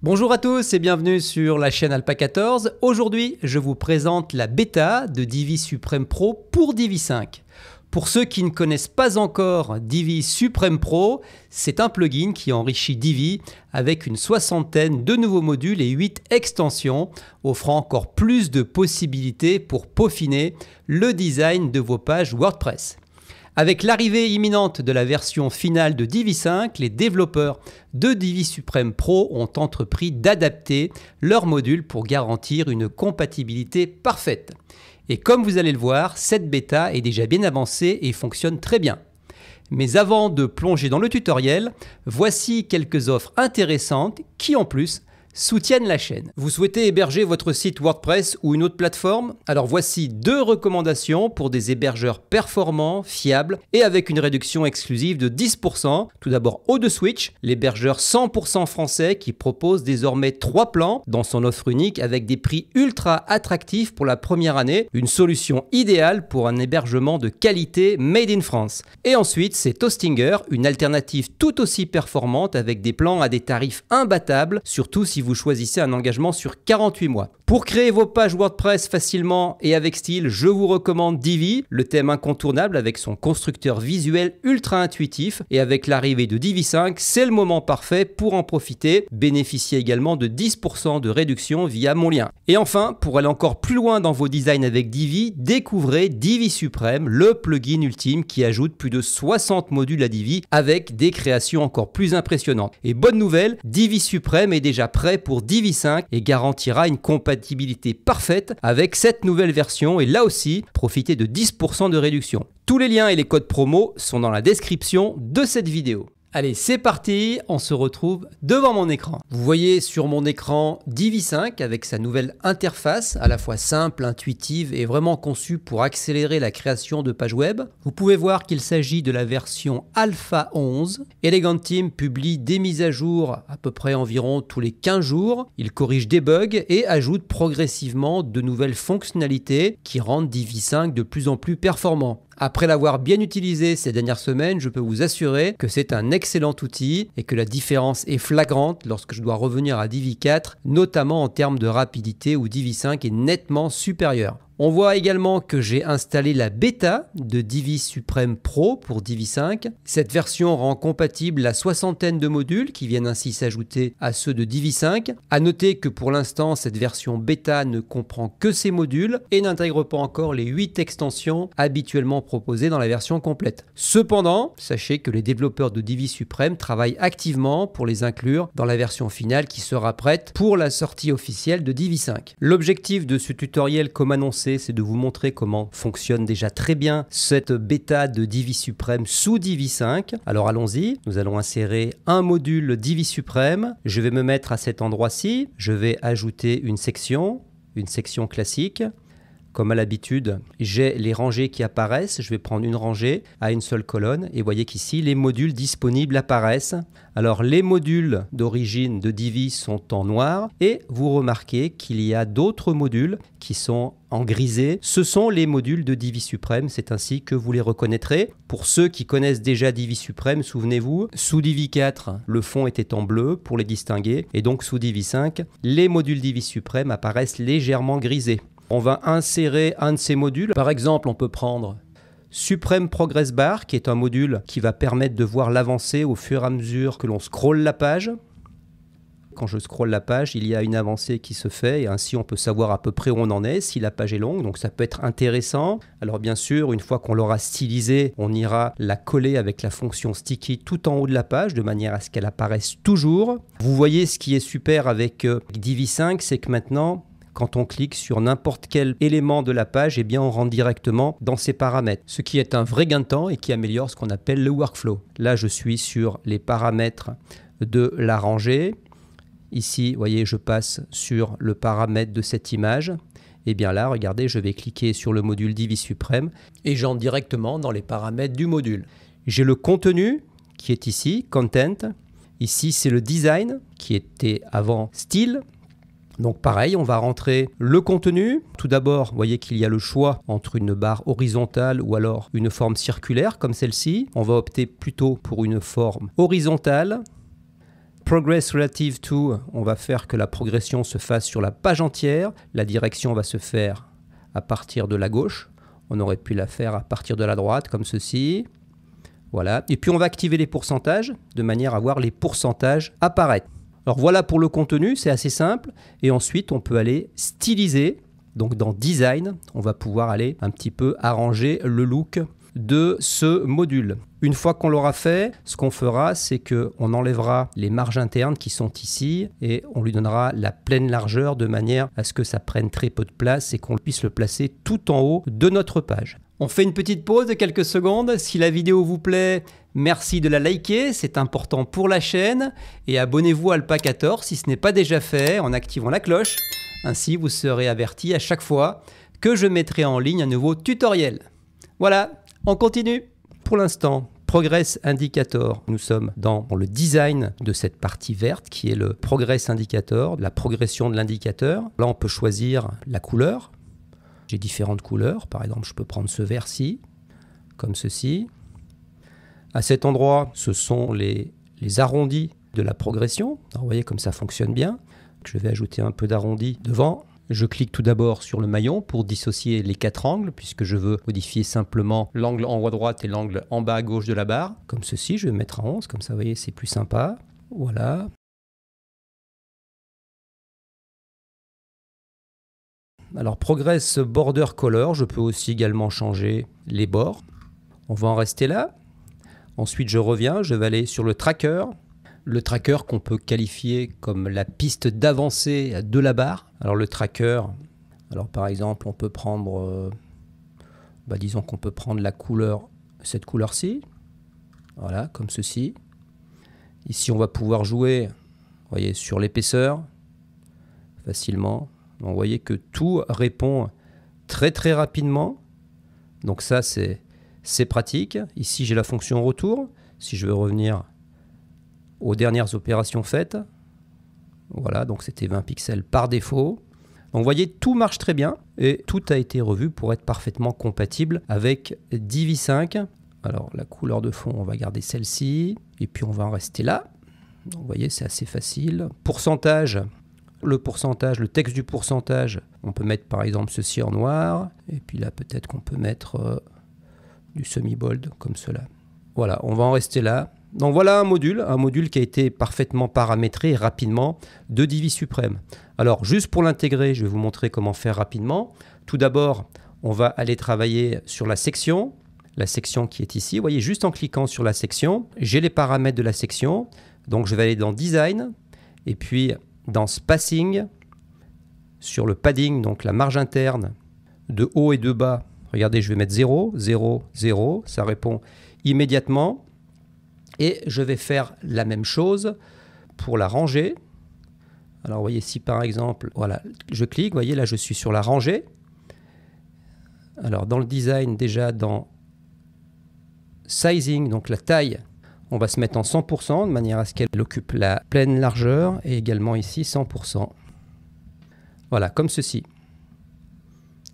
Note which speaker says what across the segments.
Speaker 1: Bonjour à tous et bienvenue sur la chaîne Alpha 14. Aujourd'hui, je vous présente la bêta de Divi Supreme Pro pour Divi 5. Pour ceux qui ne connaissent pas encore Divi Supreme Pro, c'est un plugin qui enrichit Divi avec une soixantaine de nouveaux modules et 8 extensions, offrant encore plus de possibilités pour peaufiner le design de vos pages WordPress. Avec l'arrivée imminente de la version finale de Divi 5, les développeurs de Divi Supreme Pro ont entrepris d'adapter leurs modules pour garantir une compatibilité parfaite. Et comme vous allez le voir, cette bêta est déjà bien avancée et fonctionne très bien. Mais avant de plonger dans le tutoriel, voici quelques offres intéressantes qui en plus soutiennent la chaîne. Vous souhaitez héberger votre site WordPress ou une autre plateforme? Alors voici 2 recommandations pour des hébergeurs performants, fiables et avec une réduction exclusive de 10%. Tout d'abord ODeSwitch, l'hébergeur 100% français qui propose désormais 3 plans dans son offre unique avec des prix ultra attractifs pour la première année. Une solution idéale pour un hébergement de qualité made in France. Et ensuite c'est Toastinger, une alternative tout aussi performante avec des plans à des tarifs imbattables, surtout si vous choisissez un engagement sur 48 mois. Pour créer vos pages WordPress facilement et avec style, je vous recommande Divi, le thème incontournable avec son constructeur visuel ultra intuitif. Et avec l'arrivée de Divi 5, c'est le moment parfait pour en profiter. Bénéficiez également de 10% de réduction via mon lien. Et enfin, pour aller encore plus loin dans vos designs avec Divi, découvrez Divi Supreme, le plugin ultime qui ajoute plus de 60 modules à Divi avec des créations encore plus impressionnantes. Et bonne nouvelle, Divi Supreme est déjà prêt pour Divi 5 et garantira une compatibilité parfaite avec cette nouvelle version et là aussi, profitez de 10% de réduction. Tous les liens et les codes promo sont dans la description de cette vidéo. Allez, c'est parti, on se retrouve devant mon écran. Vous voyez sur mon écran Divi 5 avec sa nouvelle interface, à la fois simple, intuitive et vraiment conçue pour accélérer la création de pages web. Vous pouvez voir qu'il s'agit de la version Alpha 11. Eleganteam publie des mises à jour à peu près environ tous les 15 jours. Il corrige des bugs et ajoute progressivement de nouvelles fonctionnalités qui rendent Divi 5 de plus en plus performant. Après l'avoir bien utilisé ces dernières semaines, je peux vous assurer que c'est un excellent outil et que la différence est flagrante lorsque je dois revenir à Divi 4, notamment en termes de rapidité où Divi 5 est nettement supérieur. On voit également que j'ai installé la bêta de Divi Supreme Pro pour Divi 5. Cette version rend compatible la soixantaine de modules qui viennent ainsi s'ajouter à ceux de Divi 5. À noter que pour l'instant, cette version bêta ne comprend que ces modules et n'intègre pas encore les 8 extensions habituellement proposées dans la version complète. Cependant, sachez que les développeurs de Divi Supreme travaillent activement pour les inclure dans la version finale qui sera prête pour la sortie officielle de Divi 5. L'objectif de ce tutoriel, comme annoncé, c'est de vous montrer comment fonctionne déjà très bien cette bêta de Divi Supreme sous Divi 5. Alors allons-y, nous allons insérer un module Divi Supreme. Je vais me mettre à cet endroit-ci, je vais ajouter une section classique. Comme à l'habitude, j'ai les rangées qui apparaissent. Je vais prendre une rangée à une seule colonne et voyez qu'ici, les modules disponibles apparaissent. Alors, les modules d'origine de Divi sont en noir et vous remarquez qu'il y a d'autres modules qui sont en grisé. Ce sont les modules de Divi Supreme, c'est ainsi que vous les reconnaîtrez. Pour ceux qui connaissent déjà Divi Supreme, souvenez-vous, sous Divi 4, le fond était en bleu pour les distinguer et donc sous Divi 5, les modules Divi Supreme apparaissent légèrement grisés. On va insérer un de ces modules. Par exemple, on peut prendre Supreme Progress Bar, qui est un module qui va permettre de voir l'avancée au fur et à mesure que l'on scrolle la page. Quand je scrolle la page, il y a une avancée qui se fait et ainsi on peut savoir à peu près où on en est si la page est longue, donc ça peut être intéressant. Alors bien sûr, une fois qu'on l'aura stylisée, on ira la coller avec la fonction sticky tout en haut de la page de manière à ce qu'elle apparaisse toujours. Vous voyez ce qui est super avec Divi 5, c'est que maintenant, quand on clique sur n'importe quel élément de la page, eh bien on rentre directement dans ces paramètres, ce qui est un vrai gain de temps et qui améliore ce qu'on appelle le workflow. Là, je suis sur les paramètres de la rangée. Ici, vous voyez, je passe sur le paramètre de cette image. Et bien là, regardez, je vais cliquer sur le module Divi Supreme et j'entre directement dans les paramètres du module. J'ai le contenu qui est ici, Content. Ici, c'est le design qui était avant Style. Donc pareil, on va rentrer le contenu. Tout d'abord, vous voyez qu'il y a le choix entre une barre horizontale ou alors une forme circulaire comme celle-ci. On va opter plutôt pour une forme horizontale. Progress relative to, on va faire que la progression se fasse sur la page entière. La direction va se faire à partir de la gauche. On aurait pu la faire à partir de la droite, comme ceci. Voilà. Et puis on va activer les pourcentages, de manière à voir les pourcentages apparaître. Alors voilà pour le contenu, c'est assez simple. Et ensuite, on peut aller styliser. Donc dans Design, on va pouvoir aller un petit peu arranger le look de ce module. Une fois qu'on l'aura fait, ce qu'on fera, c'est qu'on enlèvera les marges internes qui sont ici et on lui donnera la pleine largeur de manière à ce que ça prenne très peu de place et qu'on puisse le placer tout en haut de notre page. On fait une petite pause de quelques secondes. Si la vidéo vous plaît, merci de la liker, c'est important pour la chaîne. Et abonnez-vous à Alpacator si ce n'est pas déjà fait en activant la cloche. Ainsi, vous serez averti à chaque fois que je mettrai en ligne un nouveau tutoriel. Voilà, on continue. Pour l'instant, Progress Indicator. Nous sommes dans le design de cette partie verte qui est le Progress Indicator, la progression de l'indicateur. Là, on peut choisir la couleur. J'ai différentes couleurs. Par exemple, je peux prendre ce vert-ci, comme ceci. À cet endroit, ce sont les arrondis de la progression. Alors, vous voyez comme ça fonctionne bien. Je vais ajouter un peu d'arrondi devant. Je clique tout d'abord sur le maillon pour dissocier les 4 angles, puisque je veux modifier simplement l'angle en haut à droite et l'angle en bas à gauche de la barre. Comme ceci, je vais mettre à 11, comme ça, vous voyez, c'est plus sympa. Voilà. Alors, Progress Border Color, je peux aussi également changer les bords. On va en rester là. Ensuite, je reviens, je vais aller sur le tracker. Le tracker qu'on peut qualifier comme la piste d'avancée de la barre. Alors le tracker, alors par exemple, on peut prendre, disons qu'on peut prendre la couleur, cette couleur-ci. Voilà, comme ceci. Ici, on va pouvoir jouer, vous voyez, sur l'épaisseur, facilement. Donc, vous voyez que tout répond très très rapidement. Donc ça, c'est pratique. Ici, j'ai la fonction retour. Si je veux revenir aux dernières opérations faites. Voilà, donc c'était 20 pixels par défaut. Donc vous voyez, tout marche très bien et tout a été revu pour être parfaitement compatible avec Divi 5. Alors la couleur de fond, on va garder celle-ci et puis on va en rester là. Donc vous voyez, c'est assez facile. Pourcentage, le texte du pourcentage, on peut mettre par exemple ceci en noir et puis là peut-être qu'on peut mettre du semi-bold comme cela. Voilà, on va en rester là. Donc voilà un module qui a été parfaitement paramétré rapidement de Divi Supreme. Alors juste pour l'intégrer, je vais vous montrer comment faire rapidement. Tout d'abord, on va aller travailler sur la section qui est ici. Vous voyez, juste en cliquant sur la section, j'ai les paramètres de la section. Donc je vais aller dans Design et puis dans Spacing, sur le padding, donc la marge interne de haut et de bas. Regardez, je vais mettre 0, 0, 0, ça répond immédiatement. Et je vais faire la même chose pour la rangée. Alors, vous voyez, si par exemple, voilà, je clique, vous voyez, là, je suis sur la rangée. Alors, dans le design, déjà, dans Sizing, donc la taille, on va se mettre en 100%, de manière à ce qu'elle occupe la pleine largeur, et également ici, 100%. Voilà, comme ceci.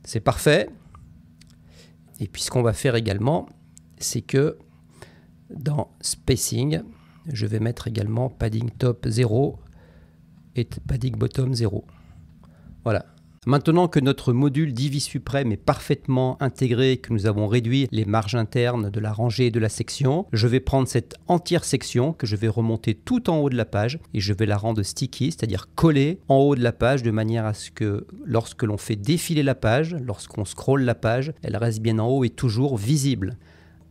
Speaker 1: C'est parfait. Et puis, ce qu'on va faire également, c'est que dans Spacing, je vais mettre également Padding Top 0 et Padding Bottom 0. Voilà. Maintenant que notre module Divi Supreme est parfaitement intégré et que nous avons réduit les marges internes de la rangée et de la section, je vais prendre cette entière section que je vais remonter tout en haut de la page et je vais la rendre sticky, c'est-à-dire collée en haut de la page de manière à ce que lorsque l'on fait défiler la page, lorsqu'on scrolle la page, elle reste bien en haut et toujours visible.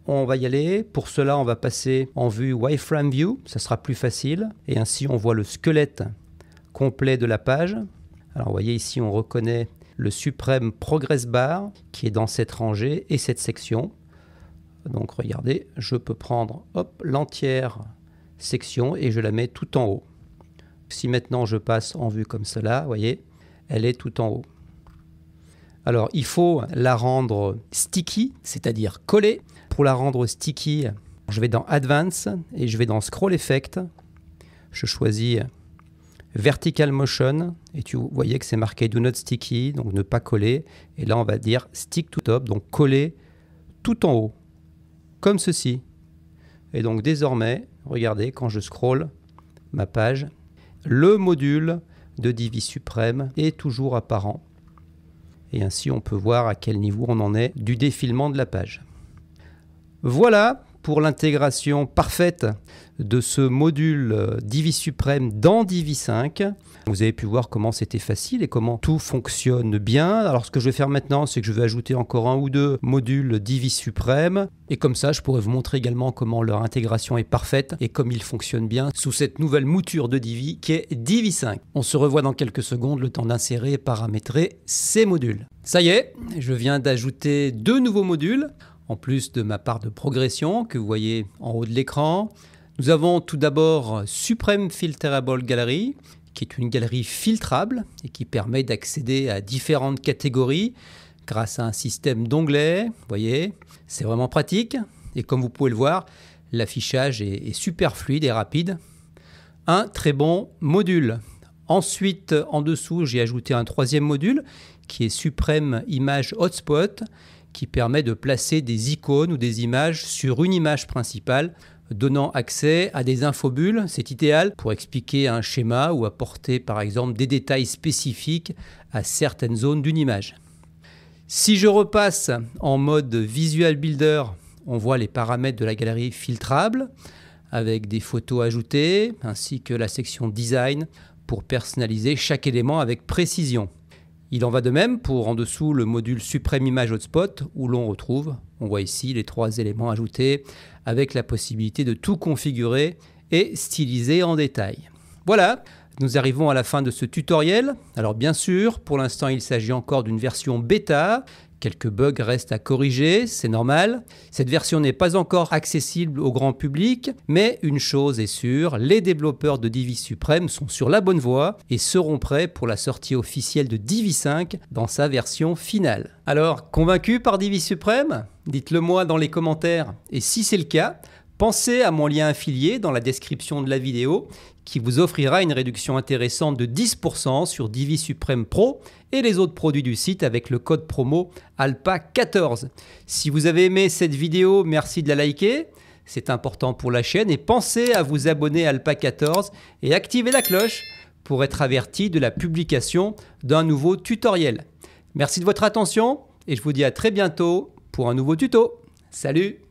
Speaker 1: On va y aller. Pour cela, on va passer en vue Wireframe View. Ça sera plus facile. Et ainsi, on voit le squelette complet de la page. Alors, vous voyez ici, on reconnaît le Supreme Progress Bar qui est dans cette rangée et cette section. Donc, regardez, je peux prendre l'entière section et je la mets tout en haut. Si maintenant, je passe en vue comme cela, vous voyez, elle est tout en haut. Alors, il faut la rendre sticky, c'est-à-dire collée. Pour la rendre sticky, je vais dans Advance et je vais dans Scroll Effect. Je choisis Vertical Motion et vous voyez que c'est marqué Do Not Sticky, donc ne pas coller. Et là, on va dire Stick to Top, donc coller tout en haut, comme ceci. Et donc désormais, regardez, quand je scroll ma page, le module de Divi Supreme est toujours apparent. Et ainsi, on peut voir à quel niveau on en est du défilement de la page. Voilà pour l'intégration parfaite de ce module Divi Supreme dans Divi 5. Vous avez pu voir comment c'était facile et comment tout fonctionne bien. Alors ce que je vais faire maintenant, c'est que je vais ajouter encore un ou deux modules Divi Supreme. Et comme ça, je pourrais vous montrer également comment leur intégration est parfaite et comme ils fonctionnent bien sous cette nouvelle mouture de Divi qui est Divi 5. On se revoit dans quelques secondes, le temps d'insérer et paramétrer ces modules. Ça y est, je viens d'ajouter deux nouveaux modules, en plus de ma barre de progression que vous voyez en haut de l'écran. Nous avons tout d'abord Supreme Filterable Gallery, qui est une galerie filtrable et qui permet d'accéder à différentes catégories grâce à un système d'onglets. Vous voyez, c'est vraiment pratique. Et comme vous pouvez le voir, l'affichage est super fluide et rapide. Un très bon module. Ensuite, en dessous, j'ai ajouté un troisième module qui est Supreme Image Hotspot, qui permet de placer des icônes ou des images sur une image principale, donnant accès à des infobules. C'est idéal pour expliquer un schéma ou apporter par exemple des détails spécifiques à certaines zones d'une image. Si je repasse en mode Visual Builder, on voit les paramètres de la galerie filtrable avec des photos ajoutées ainsi que la section Design pour personnaliser chaque élément avec précision. Il en va de même pour en dessous le module Supreme Image Hotspot où l'on retrouve, on voit ici les trois éléments ajoutés avec la possibilité de tout configurer et styliser en détail. Voilà, nous arrivons à la fin de ce tutoriel. Alors bien sûr, pour l'instant il s'agit encore d'une version bêta. Quelques bugs restent à corriger, c'est normal. Cette version n'est pas encore accessible au grand public, mais une chose est sûre, les développeurs de Divi Supreme sont sur la bonne voie et seront prêts pour la sortie officielle de Divi 5 dans sa version finale. Alors, convaincu par Divi Supreme? Dites-le moi dans les commentaires. Et si c'est le cas, pensez à mon lien affilié dans la description de la vidéo qui vous offrira une réduction intéressante de 10% sur Divi Supreme Pro et les autres produits du site avec le code promo ALPA14. Si vous avez aimé cette vidéo, merci de la liker, c'est important pour la chaîne et pensez à vous abonner à ALPA14 et activer la cloche pour être averti de la publication d'un nouveau tutoriel. Merci de votre attention et je vous dis à très bientôt pour un nouveau tuto. Salut!